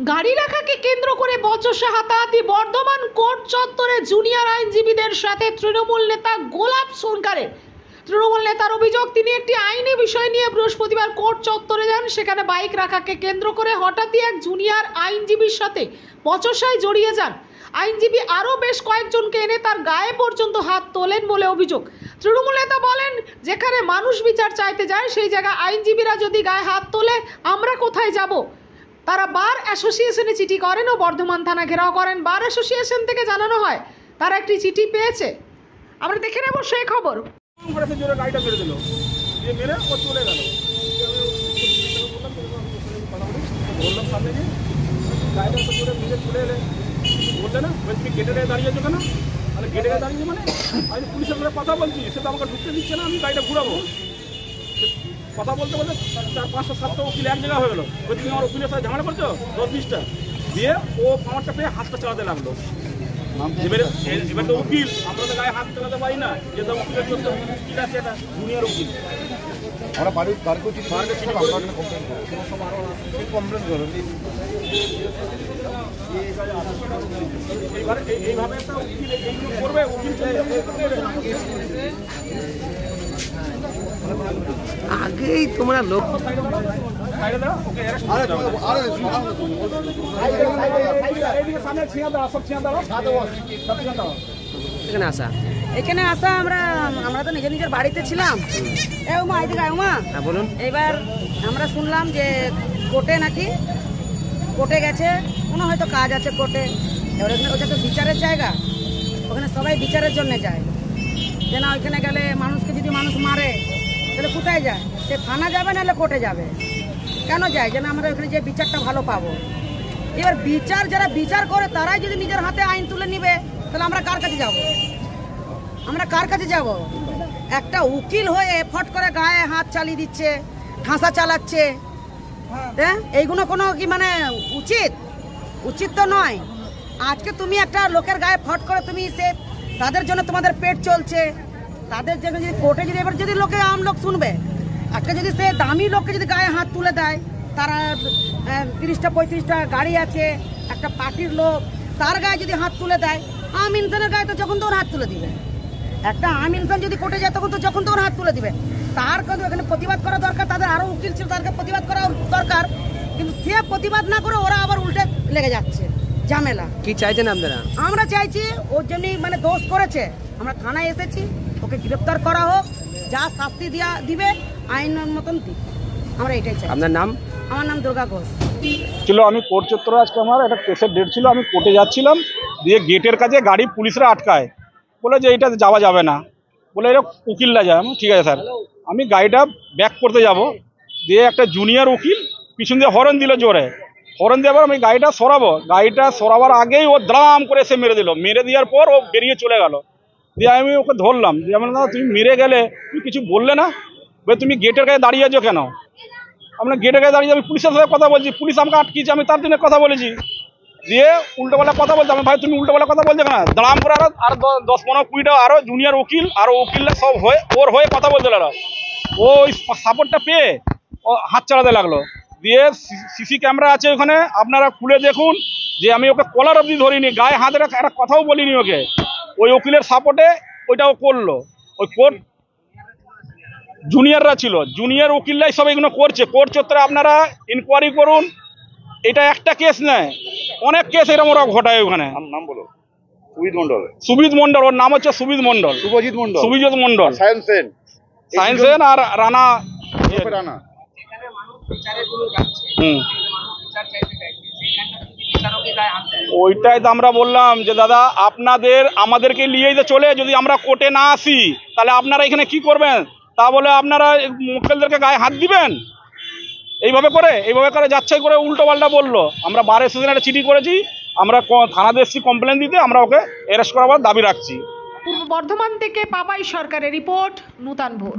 গাড়ি রাখাকে কেন্দ্র করে বচসা হাতাহাতি বর্ধমান কোর্ট চত্বরে জুনিয়র আইনজীবীদের সাথে তৃণমূল নেতা গোলাপ সরকারের। তৃণমূল নেতার অভিযোগ, তিনি একটি আইনি বিষয় নিয়ে বৃহস্পতিবার কোর্ট চত্বরে যান। সেখানে বাইক রাখাকে কেন্দ্র করে হঠাৎই এক জুনিয়র আইনজীবীর সাথে বচসায় জড়িয়ে যান। আইনজীবী আরও বেশ কয়েকজনকে এনে তার গায়ে পর্যন্ত হাত তোলেন বলে অভিযোগ। তৃণমূল নেতা বলেন, যেখানে মানুষ বিচার চাইতে যায় সেই জায়গায় আইনজীবীরা যদি গায়ে হাত তোলে আমরা কোথায় যাব? তারা বার অ্যাসোসিয়েশনে চিঠি করেন ও বর্ধমান থানা ঘেরাও করেন। বার অ্যাসোসিয়েশন থেকে জানানো হয় তারা একটি চিঠি পেয়েছে। আমরা দেখে নেব সেই খবর। গাড়িটা মেরে দিল, দিয়ে মেরে ও চলে গেল। বললাম সামনে গিয়ে গাড়িটা তো চলে মেরে চলে এলে বললে না, তুমি গেটে গায়ে দাঁড়িয়েছো কেন? তাহলে গেটে গায়ে দাঁড়িয়ে মানে আমি পুলিশের সাথে কথা বলছি, সে তো আমাকে ঢুকতে দিচ্ছে না, আমি গাড়িটা ঘুরাবো। কথা বলতে বলতে 4-5টা 7টা উকিল এক জায়গা হয়ে গেলো। ওই তুমি আমার উকিলের সাথে ঝামেলা করছো 10-20টা, দিয়ে ও আমারটা পেয়ে হাতটা চালাতে লাগলো। এবার তো উকিল, আমরা তো গায়ে হাত চালাতে পারি না, যে তো উকিলের উকিল আছে, এটা জুনিয়র উকিল। আমরা কমপ্লেন করো। এইভাবে একটা উকিল এইগুলো করবে, উকিল আগেই তোমরা লোক এখানে আসা আমরা তো নিজের বাড়িতে ছিলাম। বলুন। এবার আমরা শুনলাম যে কোর্টে নাকি কোর্টে গেছে, কোনো হয়তো কাজ আছে কোর্টে। এবার ওটা তো বিচারের জায়গা, ওখানে সবাই বিচারের জন্য যায়। যে না, ওইখানে গেলে মানুষকে যদি মানুষ মারে তাহলে কোথায় যায়? সে থানা যাবে নাহলে কোর্টে যাবে। কেন যায়? যেন আমরা ওখানে যে বিচারটা ভালো পাবো। এবার যারা বিচার করে তারাই যদি নিজের হাতে আইন তুলে নিবে, তাহলে আমরা কার কাছে যাব? একটা উকিল হয়ে ফট করে গায়ে হাত চালিয়ে দিচ্ছে, ঠাঁসা চালাচ্ছে। হ্যাঁ, এইগুলো কোনো কি মানে উচিত তো নয়। আজকে তুমি একটা লোকের গায়ে ফট করে তুমি তাদের জন্য তোমাদের পেট চলছে, তাদের জন্য যদি কোর্টে যদি এবার যদি লোক শুনবে, একটা যদি সে দামি লোককে যদি গায়ে হাত তুলে দেয়, তারা 30টা-35টা গাড়ি আছে, একটা পার্টির লোক, তার গায়ে যদি হাত তুলে দেয়, আম ইনসানের গায়ে তো যখন তোর হাত তুলে দিবে। একটা আম ইনসান যদি কোর্টে যায় যখন তোর হাত তুলে দিবে, তার কিন্তু এখানে প্রতিবাদ করা দরকার। তাদের আরো উকিল ছিল, তাদেরকে প্রতিবাদ করা দরকার। কিন্তু সে প্রতিবাদ না করে ওরা আবার উল্টে লেগে যাচ্ছে, ঝামেলা। কি চাইছেন আপনারা? আমরা চাইছি ওর জন্য মানে দোষ করেছে, আমরা থানায় এসেছি, ওকে গ্রেপ্তার করা হোক, যা শাস্তি দিবে আইনের মতন দিক। আমরা এটাই চাই। আপনার নাম? আমার নাম দুর্গা ঘোষ। ছিল আমি কোর্ট চত্বরে, আজকে আমার একটা কেসের ডেট ছিল, আমি কোর্টে যাচ্ছিলাম, দিয়ে গেটের কাছে গাড়ি পুলিশরা আটকায়, বলে যে এইটা যাওয়া যাবে না, বলে এটা উকিলরা যায়। ঠিক আছে স্যার, আমি গাড়িটা ব্যাক করতে যাব, দিয়ে একটা জুনিয়র উকিল পিছন দিয়ে হর্ন দিল জোরে। হর্ন দেওয়ার আমি গাড়িটা সরাবার আগেই ও দ্রাম করে এসে মেরে দিল। মেরে দেওয়ার পর ও বেরিয়ে চলে গেল। দিয়ে আমি ওকে ধরলাম, দিয়ে আমি বললাম, তুমি মেরে গেলে তুমি কিছু বললে না? বলে তুমি গেটের কাছে দাঁড়িয়ে আছো কেন? আমরা গেটের কাছে দাঁড়িয়ে, আমি পুলিশের সাথে কথা বলছি, পুলিশ আমাকে আটকিয়েছে, আমি তার জন্য কথা বলেছি। দিয়ে উল্টোপাল্টা কথা বলছে। আমি ভাই তুমি উল্টোপাল্টা কথা বলছো কেন? দাঁড়াম করে আর 10-15-20টা আরো জুনিয়র উকিল আরো উকিলরা সব ওর হয়ে কথা বলতে লাগলো। ও ওই সাপোর্টটা পেয়ে ও হাত চালাতে লাগলো। দিয়ে সিসি ক্যামেরা আছে ওখানে, আপনারা খুলে দেখুন যে আমি ওকে কলার অবধি ধরিনি, গায়ে হাতের একটা কথাও বলিনি ওকে। ওই উকিলের সাপোর্টে ওইটাও করলো। ওই কোর্ট জুনিয়ররা ছিল, জুনিয়র উকিলরাই সব এগুলো করছে। কোর্ট চত্বরে আপনারা ইনকোয়ারি করুন, এটা একটা কেস নয়, অনেক কেস এরকম ওরা ঘটায় ওখানে। নাম বলো। সুবিদ মন্ডল, ওর নাম হচ্ছে সুবিদ মন্ডল, শুভজিৎ মন্ডল, সায়েন্স সেন আর রানা। ওইটাই তো আমরা বললাম যে দাদা আমাদেরকে নিয়েই তো চলে, যদি আমরা কোর্টে না আসি তাহলে আপনারা এখানে কি করবেন? তা বলে আপনারা উকিলদেরকে গায়ে হাত দিবেন? এইভাবে করে যাচ্ছাই করে উল্টো পাল্টা বললো। আমরা বার অ্যাসোসিয়েশনে একটা চিঠি করেছি, আমরা থানাতে এসেছি কমপ্লেন দিতে, আমরা ওকে অ্যারেস্ট করাবার দাবি রাখছি। পূর্ব বর্ধমান থেকে পাপাই সরকারের রিপোর্ট, নূতন ভোর।